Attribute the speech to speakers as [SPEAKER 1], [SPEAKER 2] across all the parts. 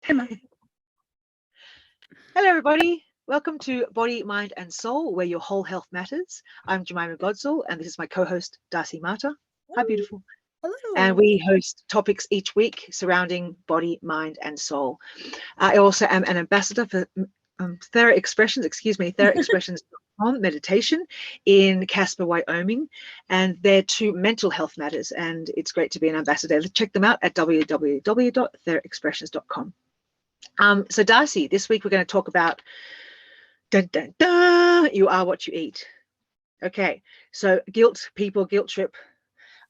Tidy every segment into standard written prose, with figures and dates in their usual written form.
[SPEAKER 1] Hello, everybody. Welcome to Body, Mind, and Soul, where your whole health matters. I'm Jemima Godsall, and this is my co-host, Darcy Marta. Hi, beautiful.
[SPEAKER 2] Hello.
[SPEAKER 1] And we host topics each week surrounding body, mind, and soul. I also am an ambassador for Theraexpressions Meditation in Casper, Wyoming, and they're two mental health matters, and it's great to be an ambassador. Check them out at www.theraexpressions.com. So Darcy, this week we're going to talk about you are what you eat. Okay, so guilt trip.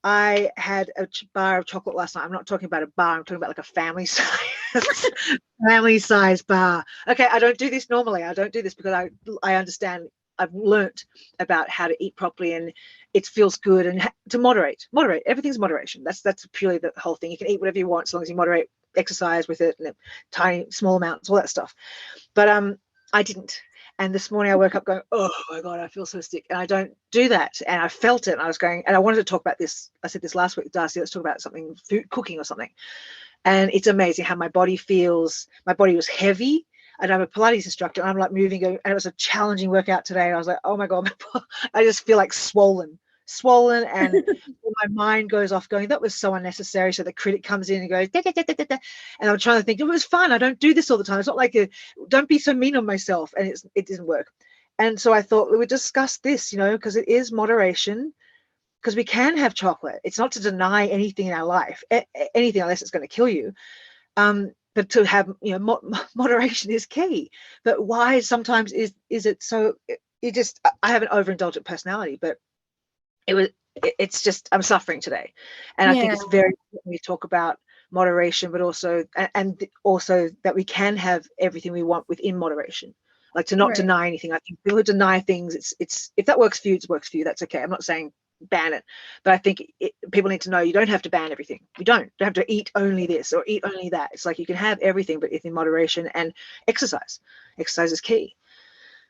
[SPEAKER 1] I had a bar of chocolate last night. I'm not talking about a bar. I'm talking about like a family size bar. Okay, I don't do this normally. I don't do this because I understand. I've learnt about how to eat properly, and it feels good, and to moderate. Everything's moderation. That's purely the whole thing. You can eat whatever you want as long as you moderate, exercise with it, and tiny small amounts, all that stuff. But I didn't. And this morning I woke up going, oh my God, I feel so sick. And I don't do that. And I felt it. And I was going, and I wanted to talk about this. I said this last week, Darcy, let's talk about something, food, cooking or something. And it's amazing how my body feels. My body was heavy. And I'm a Pilates instructor. And I'm like moving, and it was a challenging workout today. And I was like, oh my God, I just feel like swollen. And my mind goes off going, that was so unnecessary. So the critic comes in and goes, da, da, da, da, da. And I'm trying to think, it was fun. I don't do this all the time. It's not like don't be so mean on myself. And it didn't work. And so I thought we would discuss this, because it is moderation, because we can have chocolate. It's not to deny anything in our life, anything unless it's going to kill you. But to have, moderation is key. But why sometimes is it so? I have an overindulgent personality, but it's just, I'm suffering today. And I think it's very important we talk about moderation, but also that we can have everything we want within moderation, like to not deny anything. I think people who deny things, it's if that works for you, it works for you. That's okay. I'm not saying ban it, but I think people need to know you don't have to ban everything. You don't have to eat only this or eat only that. It's like you can have everything, but in moderation. And exercise is key.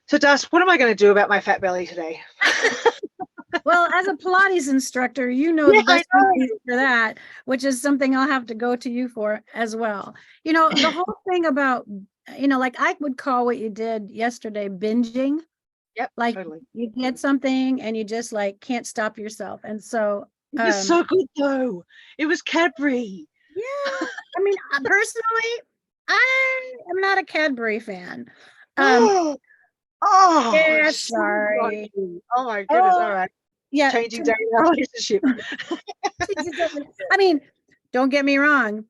[SPEAKER 1] So Das, what am I going to do about my fat belly today?
[SPEAKER 2] Well, as a Pilates instructor, the best for that, which is something I'll have to go to you for as well. The whole thing about, like I would call what you did yesterday binging.
[SPEAKER 1] Yep.
[SPEAKER 2] Like
[SPEAKER 1] totally.
[SPEAKER 2] You get something and you just like can't stop yourself. And so
[SPEAKER 1] it was so good though. It was Cadbury.
[SPEAKER 2] Yeah. I mean, personally, I am not a Cadbury fan.
[SPEAKER 1] Yeah,
[SPEAKER 2] sorry.
[SPEAKER 1] Oh my goodness. All right.
[SPEAKER 2] Yeah.
[SPEAKER 1] Changing our relationship.
[SPEAKER 2] I mean, don't get me wrong.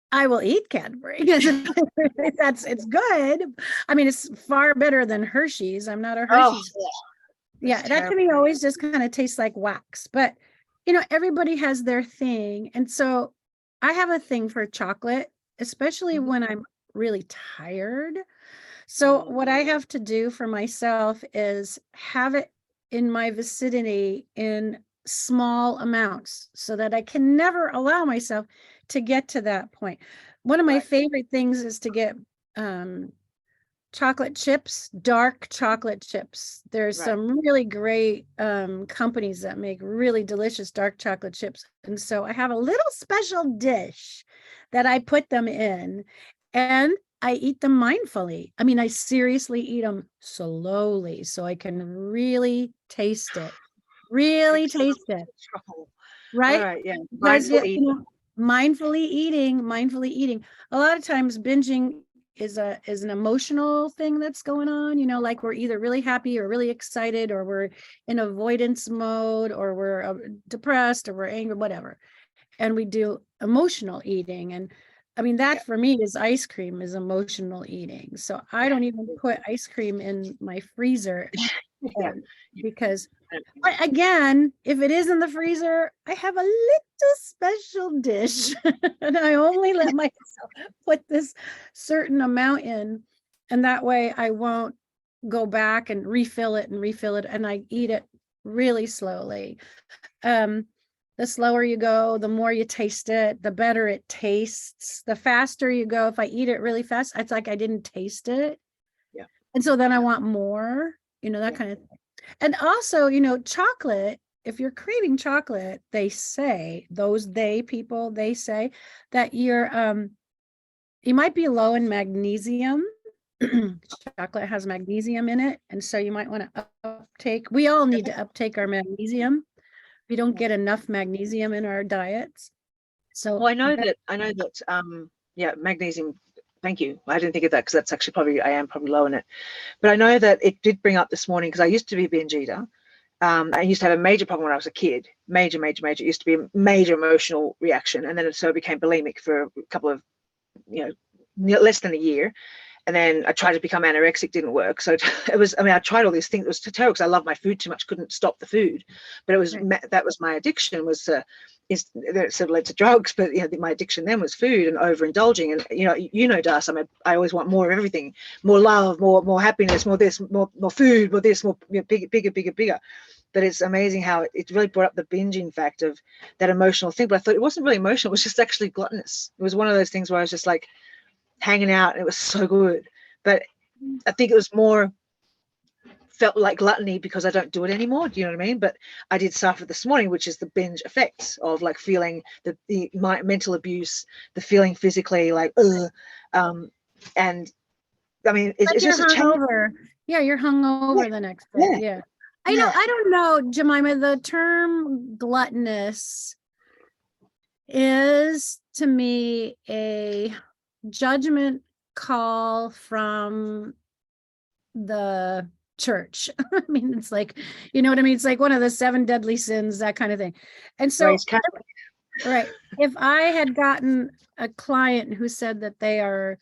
[SPEAKER 2] I will eat Cadbury. It's good. I mean, it's far better than Hershey's. I'm not a Hershey's. That to me always just kind of tastes like wax. But everybody has their thing, and so I have a thing for chocolate, especially when I'm really tired. So what I have to do for myself is have it in my vicinity in small amounts so that I can never allow myself to get to that point. One of my favorite things is to get chocolate chips, dark chocolate chips. There's some really great companies that make really delicious dark chocolate chips. And so I have a little special dish that I put them in, and I eat them mindfully. I mean, I seriously eat them slowly so I can really taste it. Right?
[SPEAKER 1] Right, yeah.
[SPEAKER 2] Mindfully eating. A lot of times binging is an emotional thing that's going on, like we're either really happy or really excited, or we're in avoidance mode, or we're depressed, or we're angry, whatever. And we do emotional eating. And I mean, that for me is ice cream is emotional eating. So I don't even put ice cream in my freezer because, again, if it is in the freezer, I have a little special dish and I only let myself put this certain amount in. And that way I won't go back and refill it. And I eat it really slowly. The slower you go, the more you taste it, the better it tastes. The faster you go, if I eat it really fast, it's like I didn't taste it.
[SPEAKER 1] Yeah.
[SPEAKER 2] And so then I want more, that kind of thing. And also, chocolate, if you're craving chocolate, they say that you might be low in magnesium. Chocolate has magnesium in it, and so you might want to uptake. We all need to uptake our magnesium. We don't get enough magnesium in our diets. So
[SPEAKER 1] Well, I know that yeah, magnesium. Thank you. I didn't think of that because that's actually I am probably low in it. But I know that it did bring up this morning because I used to be a binge eater. I used to have a major problem when I was a kid. Major. It used to be a major emotional reaction, and then it sort of became bulimic for a couple of, less than a year. And then I tried to become anorexic, didn't work. So it was, I tried all these things. It was terrible because I loved my food too much, couldn't stop the food. But it was, that was my addiction, was it sort of led to drugs. But my addiction then was food and overindulging. And Darcy, I always want more of everything, more love, more happiness, more this, more food, more this, more bigger. But it's amazing how it really brought up the binging fact of that emotional thing. But I thought it wasn't really emotional. It was just actually gluttonous. It was one of those things where I was just like hanging out and it was so good. But I think it was more felt like gluttony because I don't do it anymore. Do you know what I mean? But I did suffer this morning, which is the binge effects of like feeling my mental abuse, the feeling physically like, and I mean, it's just a change.
[SPEAKER 2] Yeah, you're hungover the next day. Yeah. I don't know, Jemima, the term gluttonous is to me a judgment call from the church. I mean, it's like, you know what I mean? It's like one of the 7 deadly sins, that kind of thing. And so, right. If I had gotten a client who said that they are,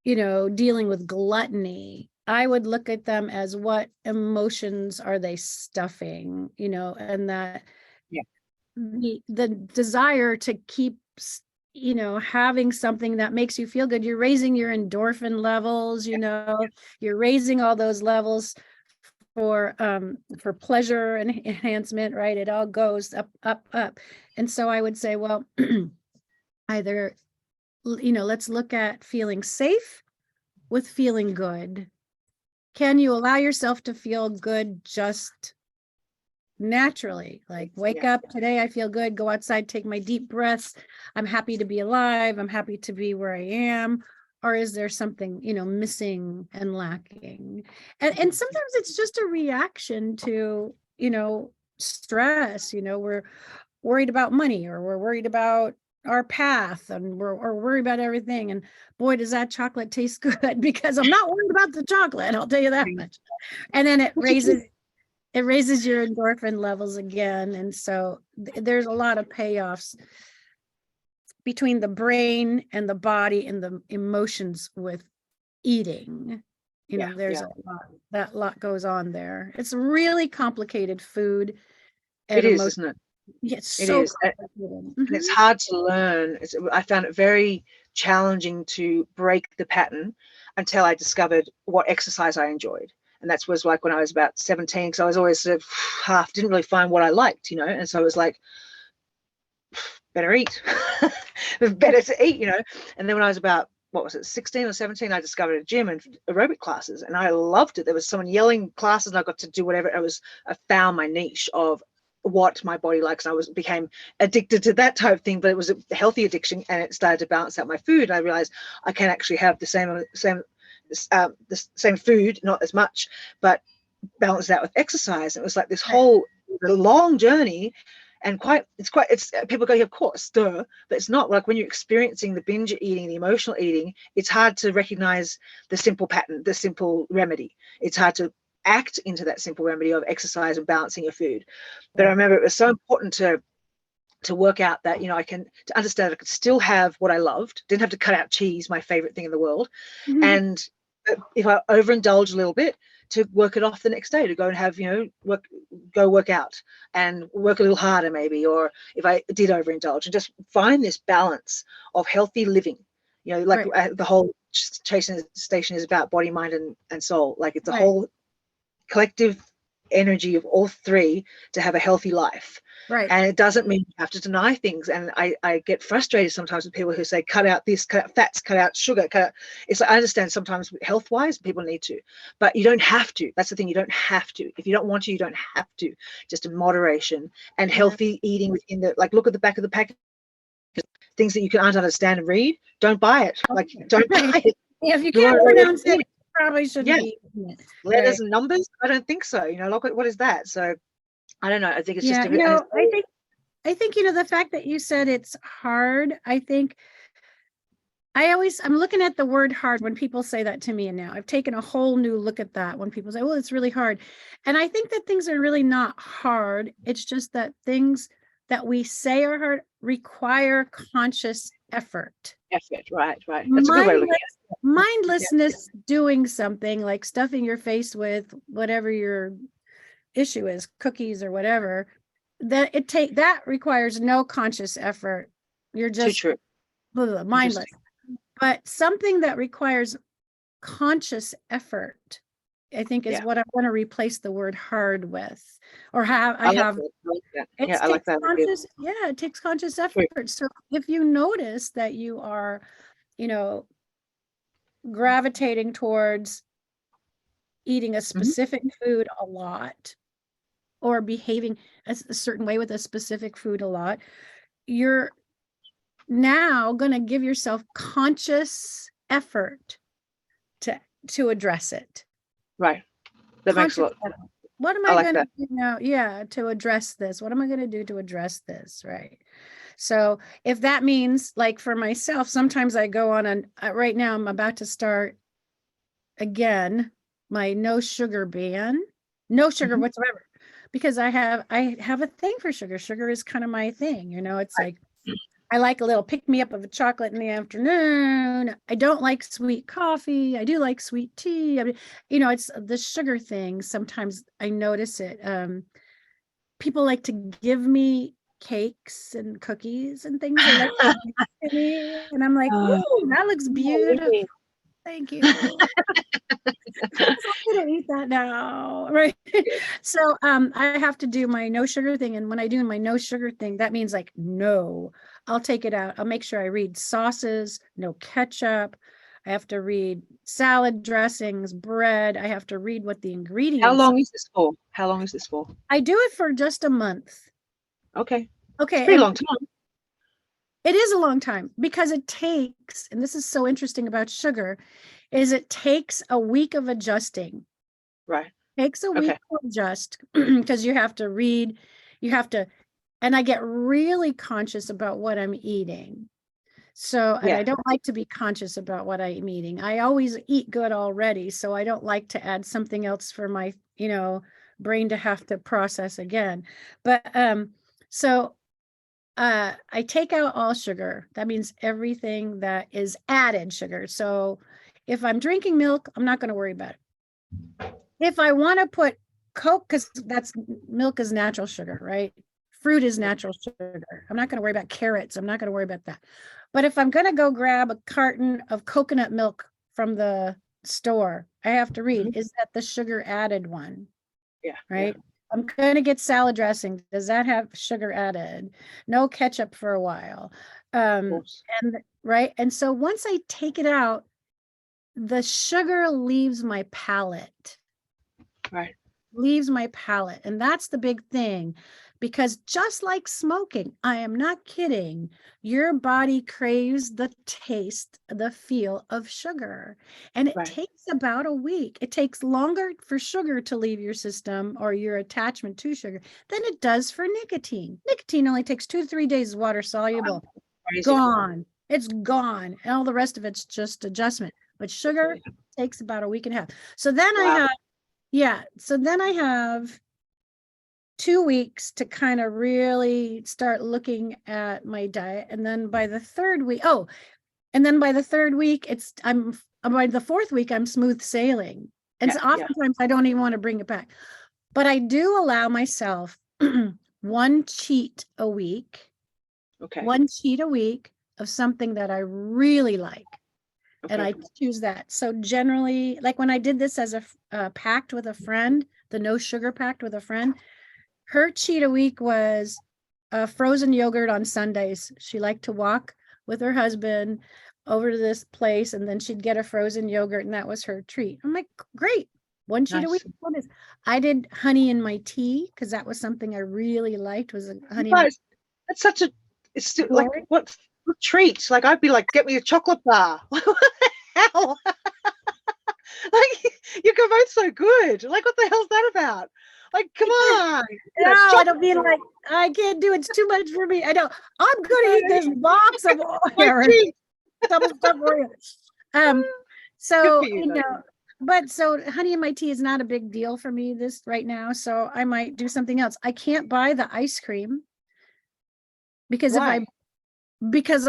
[SPEAKER 2] dealing with gluttony, I would look at them as what emotions are they stuffing, and that the desire to keep having something that makes you feel good. You're raising your endorphin levels, you're raising all those levels for pleasure and enhancement, right? It all goes up. And so I would say, well, either, let's look at feeling safe with feeling good. Can you allow yourself to feel good just naturally? Like, wake up today, I feel good, go outside, take my deep breaths, I'm happy to be alive, I'm happy to be where I am. Or is there something missing and lacking? And sometimes it's just a reaction to stress. We're worried about money, or we're worried about our path, and we're worried about everything. And boy, does that chocolate taste good, because I'm not worried about the chocolate, I'll tell you that much. And then it raises your endorphin levels again. And so there's a lot of payoffs between the brain and the body and the emotions with eating. There's a lot goes on there. It's really complicated food.
[SPEAKER 1] It is, isn't it?
[SPEAKER 2] It's so complicated.
[SPEAKER 1] And it's hard to learn. I found it very challenging to break the pattern until I discovered what exercise I enjoyed. And that was like when I was about 17, because I was always sort of didn't really find what I liked, and so it was like, better eat. Better to eat, And then when I was about, 16 or 17, I discovered a gym and aerobic classes, and I loved it. There was someone yelling classes, and I got to do whatever. I found my niche of what my body likes, and I became addicted to that type of thing. But it was a healthy addiction, and it started to balance out my food. And I realized I can actually have the same food, not as much, but balance it out with exercise. It was like this whole long journey. And it's people go, of course, duh, but it's not. Like when you're experiencing the binge eating, the emotional eating, it's hard to recognize the simple pattern, the simple remedy. It's hard to act into that simple remedy of exercise and balancing your food. But I remember it was so important to work out that, to understand I could still have what I loved, didn't have to cut out cheese, my favorite thing in the world. And if I overindulge a little bit, to work it off the next day, to go and have, work out and work a little harder maybe, or if I did overindulge, and just find this balance of healthy living, the whole Chasing Station is about body, mind, and soul. Like it's a whole collective energy of all three to have a healthy life. Right. And it doesn't mean you have to deny things. And I get frustrated sometimes with people who say, cut out this, cut out fats, cut out sugar, cut out. It's like, I understand sometimes health-wise people need to, but you don't have to. That's the thing. You don't have to. If you don't want to, you don't have to. Just in moderation and healthy eating within look at the back of the package things that you can't understand and read, don't buy it. Like, don't buy it.
[SPEAKER 2] Yeah, if you can't pronounce it, you probably shouldn't
[SPEAKER 1] Yeah.
[SPEAKER 2] be eating it.
[SPEAKER 1] Letters
[SPEAKER 2] Right.
[SPEAKER 1] and numbers, I don't think so. You know, like, what is that? So I don't know. I think it's
[SPEAKER 2] Yeah,
[SPEAKER 1] just
[SPEAKER 2] you know, I think, you know, the fact that you said it's hard, I think I'm looking at the word hard when people say that to me. And now I've taken a whole new look at that when people say, well, it's really hard. And I think that things are really not hard. It's just that things that we say are hard require conscious effort.
[SPEAKER 1] effort. Right. That's a good way of looking at it.
[SPEAKER 2] Mindlessness, doing something like stuffing your face with whatever your issue is, cookies or whatever, that requires no conscious effort. You're
[SPEAKER 1] Too
[SPEAKER 2] just
[SPEAKER 1] true.
[SPEAKER 2] mindless. But something that requires conscious effort, I think, is what I want to replace the word hard with, or have. I like that.
[SPEAKER 1] Yeah, I like that.
[SPEAKER 2] It takes conscious effort. So if you notice that you are, you know, gravitating towards eating a specific food a lot, or behaving a certain way with a specific food a lot, you're now going to give yourself conscious effort to address it.
[SPEAKER 1] Right. That makes a lot.
[SPEAKER 2] What am I going to do now? Yeah, to address this. What am I going to do to address this? Right. So if that means, like, for myself, sometimes I go on right now I'm about to start again my no sugar ban, no sugar whatsoever, because I have a thing for sugar. Sugar is kind of my thing. You know, it's like, I like a little pick me up of a chocolate in the afternoon. I don't like sweet coffee. I do like sweet tea. I mean, you know, it's the sugar thing. Sometimes I notice it. People like to give me cakes and cookies and things. They like to give to me, and I'm like, ooh, that looks beautiful. Thank you. I'm gonna eat that now, right? So I have to do my no sugar thing, and when I do my no sugar thing, that means like no, I'll take it out. I'll make sure I read sauces, no ketchup. I have to read salad dressings, bread. I have to read what the ingredients.
[SPEAKER 1] How long is this for? How long is this for?
[SPEAKER 2] I do it for just a month.
[SPEAKER 1] Okay.
[SPEAKER 2] Okay.
[SPEAKER 1] It's a pretty long time.
[SPEAKER 2] It is a long time, because it takes, and this is so interesting about sugar, is it takes a week of adjusting.
[SPEAKER 1] Right.
[SPEAKER 2] Takes a week to adjust, because you have to read, and I get really conscious about what I'm eating. So, and I don't like to be conscious about what I'm eating. I always eat good already, so I don't like to add something else for my, you know, brain to have to process again. But I take out all sugar. That means everything that is added sugar. So if I'm drinking milk, I'm not going to worry about it. If I want to put Coke, because milk is natural sugar, right? Fruit is natural sugar. I'm not going to worry about carrots. I'm not going to worry about that. But if I'm going to go grab a carton of coconut milk from the store, I have to read, is that the sugar added one?
[SPEAKER 1] Yeah.
[SPEAKER 2] Right. Yeah. I'm going to get salad dressing. Does that have sugar added? No ketchup for a while. And right. And so once I take it out, the sugar leaves my palate.
[SPEAKER 1] Right.
[SPEAKER 2] Leaves my palate. And that's the big thing, because just like smoking, I am not kidding, your body craves the taste, the feel of sugar. And it takes about a week. It takes longer for sugar to leave your system, or your attachment to sugar, than it does for nicotine. Nicotine only takes 2 to 3 days, water soluble. Gone. It's gone. And all the rest of it's just adjustment. But sugar takes about a week and a half. So then I have 2 weeks to kind of really start looking at my diet. And then by the third week, by the fourth week, I'm smooth sailing. And so oftentimes I don't even want to bring it back. But I do allow myself one cheat a week. Okay. One cheat a week of something that I really like. Okay. And I choose that. So generally, like when I did this as a pact with a friend, the no sugar pact with a friend, her cheat a week was frozen yogurt on Sundays. She liked to walk with her husband over to this place, and then she'd get a frozen yogurt, and that was her treat. I'm like, great. One cheat a week. I did honey in my tea, because that was something I really liked, was honey.
[SPEAKER 1] That's such a It's still like, what treat? Like, I'd be like, get me a chocolate bar. What the hell? Like, you go both so good. Like, what the hell's that about? Like, come on.
[SPEAKER 2] No, it'll be like, I can't do it. It's too much for me. I know. I'm gonna eat this box of double stuffed Oreo. So but so honey in my tea is not a big deal for me this right now. So I might do something else. I can't buy the ice cream because because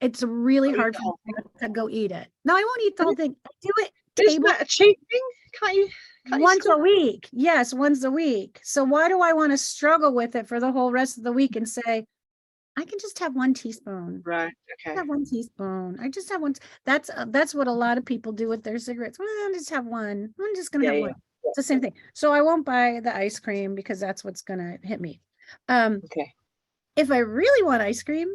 [SPEAKER 2] it's really hard for me to go eat it. No, I won't eat the whole thing. I do it.
[SPEAKER 1] Isn't that a cheap thing? Can't you?
[SPEAKER 2] Once a week. Yes, once a week. So why do I want to struggle with it for the whole rest of the week and say, I can just have 1 teaspoon.
[SPEAKER 1] Right. Okay.
[SPEAKER 2] Have 1 teaspoon. I just have one. That's what a lot of people do with their cigarettes. Well, I'll just have one. I'm just gonna have one. It's the same thing. So I won't buy the ice cream because that's what's gonna hit me.
[SPEAKER 1] Okay.
[SPEAKER 2] If I really want ice cream,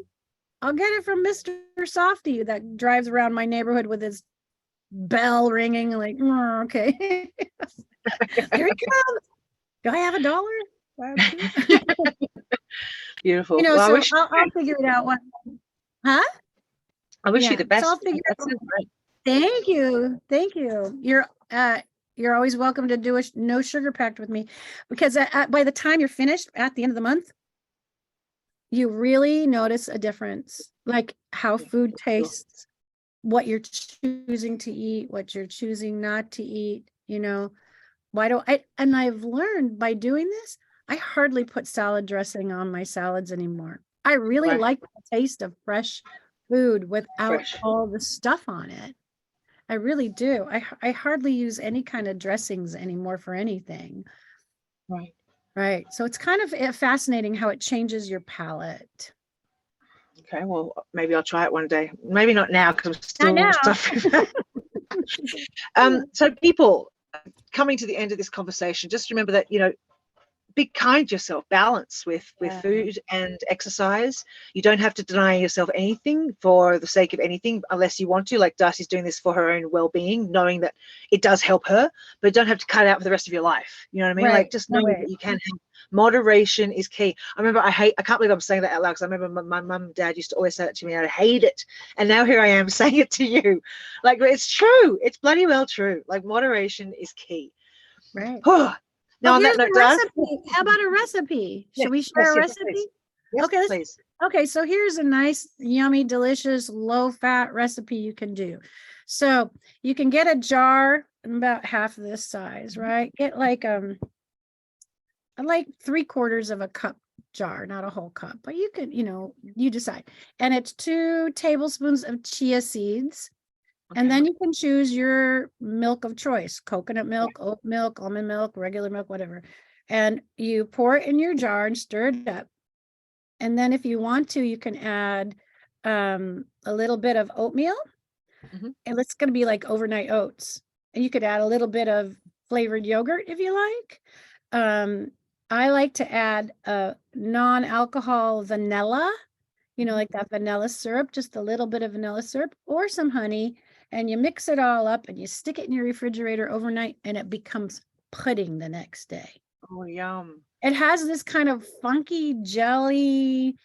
[SPEAKER 2] I'll get it from Mr. Softy that drives around my neighborhood with his bell ringing, like, oh, okay. Here he comes. Do I have $1?
[SPEAKER 1] Beautiful.
[SPEAKER 2] You know, well, so I'll figure it out. Huh?
[SPEAKER 1] I wish you the best.
[SPEAKER 2] So I'll figure it out. Thank you. Thank you. You're always welcome to do a no sugar pact with me, because by the time you're finished at the end of the month, you really notice a difference, like how food tastes, what you're choosing to eat, what you're choosing not to eat. You know, and I've learned by doing this, I hardly put salad dressing on my salads anymore. I really like the taste of fresh food without all the stuff on it. I really do. I hardly use any kind of dressings anymore for anything. Right. So it's kind of fascinating how it changes your palate.
[SPEAKER 1] Okay, well, maybe I'll try it one day. Maybe not now because I'm still suffering. So people coming to the end of this conversation, just remember that, be kind to yourself, balance with food and exercise. You don't have to deny yourself anything for the sake of anything unless you want to, like Darcy's doing this for her own well-being, knowing that it does help her, but you don't have to cut it out for the rest of your life. You know what I mean? Like, just knowing that you can have moderation is key. I remember I can't believe I'm saying that out loud, because I remember my mum and dad used to always say that to me, and I hate it. And now here I am saying it to you. Like, it's true. It's bloody well true. Like, moderation is key.
[SPEAKER 2] Right.
[SPEAKER 1] Now, on that note,
[SPEAKER 2] how about a recipe? Should we share a recipe?
[SPEAKER 1] Yes,
[SPEAKER 2] okay,
[SPEAKER 1] please.
[SPEAKER 2] Okay, so here's a nice, yummy, delicious, low-fat recipe you can do. So you can get a jar about half this size, right? Get like 3/4 of a cup jar, not a whole cup, but you could, you decide. And it's 2 tablespoons of chia seeds. And then you can choose your milk of choice, coconut milk, oat milk, almond milk, regular milk, whatever. And you pour it in your jar and stir it up. And then if you want to, you can add a little bit of oatmeal. And it's going to be like overnight oats. And you could add a little bit of flavored yogurt if you like. I like to add a non-alcohol vanilla, like that vanilla syrup, just a little bit of vanilla syrup or some honey. And you mix it all up and you stick it in your refrigerator overnight, and it becomes pudding the next day.
[SPEAKER 1] Oh, yum.
[SPEAKER 2] It has this kind of funky jelly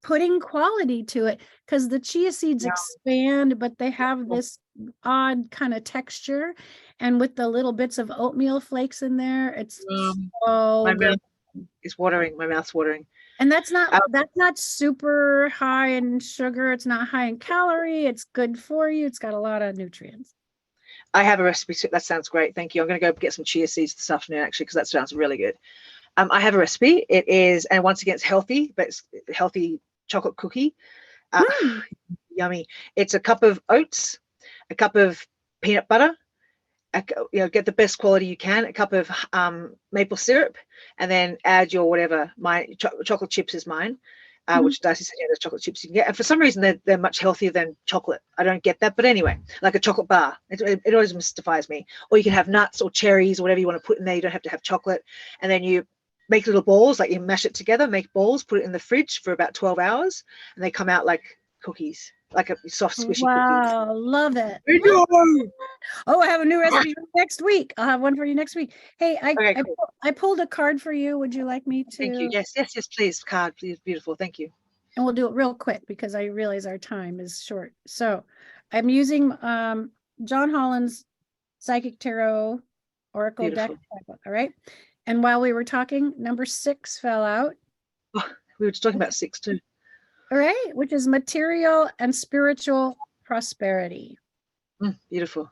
[SPEAKER 2] pudding quality to it because the chia seeds expand, but they have this odd kind of texture. And with the little bits of oatmeal flakes in there, it's so good.
[SPEAKER 1] It's watering. My mouth's watering.
[SPEAKER 2] And that's not super high in sugar. It's not high in calorie. It's good for you. It's got a lot of nutrients.
[SPEAKER 1] I have a recipe too. That sounds great. Thank you. I'm going to go get some chia seeds this afternoon, actually, because that sounds really good. I have a recipe. It is, and once again, it's healthy, but it's healthy chocolate cookie. Yummy. It's a cup of oats, a cup of peanut butter, get the best quality you can, a cup of maple syrup, and then add your whatever. My chocolate chips is mine, which Darcy said, there's chocolate chips you can get. And for some reason, they're much healthier than chocolate. I don't get that. But anyway, like a chocolate bar. It always mystifies me. Or you can have nuts or cherries or whatever you want to put in there. You don't have to have chocolate. And then you make little balls, like you mash it together, make balls, put it in the fridge for about 12 hours, and they come out like cookies. Like a soft, squishy cookies.
[SPEAKER 2] Wow, love it. Oh, I have a new recipe for next week. I'll have one for you next week. Hey, I pulled a card for you. Would you like me to?
[SPEAKER 1] Thank you. Yes, please. Card, please. Beautiful. Thank you.
[SPEAKER 2] and we'll do it real quick because I realize our time is short. So I'm using John Holland's Psychic Tarot Oracle deck.
[SPEAKER 1] Beautiful.
[SPEAKER 2] All right. And while we were talking, number 6 fell out.
[SPEAKER 1] Oh, we were just talking about 6 too.
[SPEAKER 2] All right, which is material and spiritual prosperity.
[SPEAKER 1] Beautiful.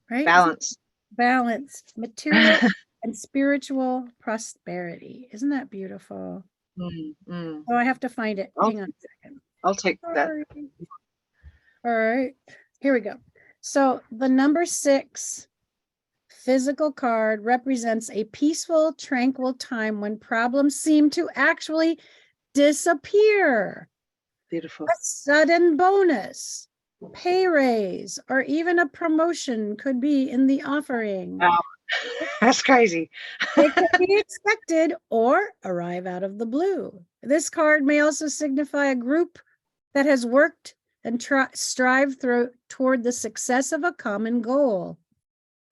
[SPEAKER 2] Right?
[SPEAKER 1] Balance.
[SPEAKER 2] Balance, material and spiritual prosperity. Isn't that beautiful? Oh, I have to find it. Hang on a second.
[SPEAKER 1] I'll take that.
[SPEAKER 2] All right, here we go. So the number 6 physical card represents a peaceful, tranquil time when problems seem to actually disappear.
[SPEAKER 1] Beautiful.
[SPEAKER 2] A sudden bonus, pay raise, or even a promotion could be in the offering.
[SPEAKER 1] Wow. That's crazy.
[SPEAKER 2] It can be expected or arrive out of the blue. This card may also signify a group that has worked and strived toward the success of a common goal.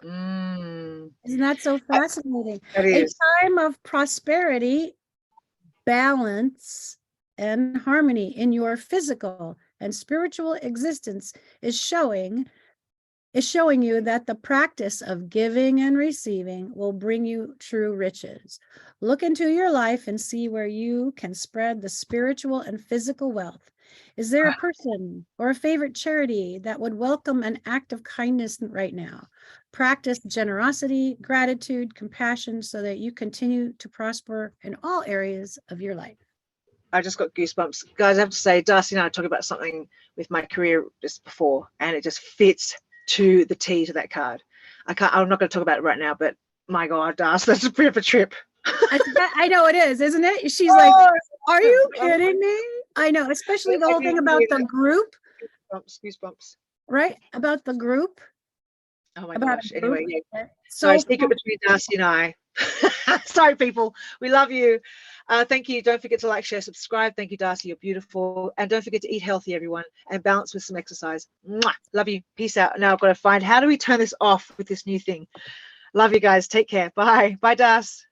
[SPEAKER 2] Isn't that so fascinating?
[SPEAKER 1] That is.
[SPEAKER 2] A time of prosperity, balance, and harmony in your physical and spiritual existence is showing you that the practice of giving and receiving will bring you true riches. Look into your life and see where you can spread the spiritual and physical wealth. Is there a person or a favorite charity that would welcome an act of kindness right now? Practice generosity, gratitude, compassion so that you continue to prosper in all areas of your life.
[SPEAKER 1] I just got goosebumps. Guys, I have to say, Darcy and I talked about something with my career just before, and it just fits to the T to that card. I'm not going to talk about it right now, but my God, Darcy, that's a bit of a trip.
[SPEAKER 2] I know it is, isn't it? She's like, are you kidding me? I know, especially the whole thing about the group.
[SPEAKER 1] Goosebumps.
[SPEAKER 2] Right? About the group.
[SPEAKER 1] Oh my gosh. Anyway, yeah.
[SPEAKER 2] So
[SPEAKER 1] secret between Darcy and I. Sorry, people. We love you. Thank you. Don't forget to like, share, subscribe. Thank you, Darcy. You're beautiful. And don't forget to eat healthy, everyone, and balance with some exercise. Mwah. Love you. Peace out. Now I've got to find, how do we turn this off with this new thing? Love you guys. Take care. Bye. Bye, Darcy.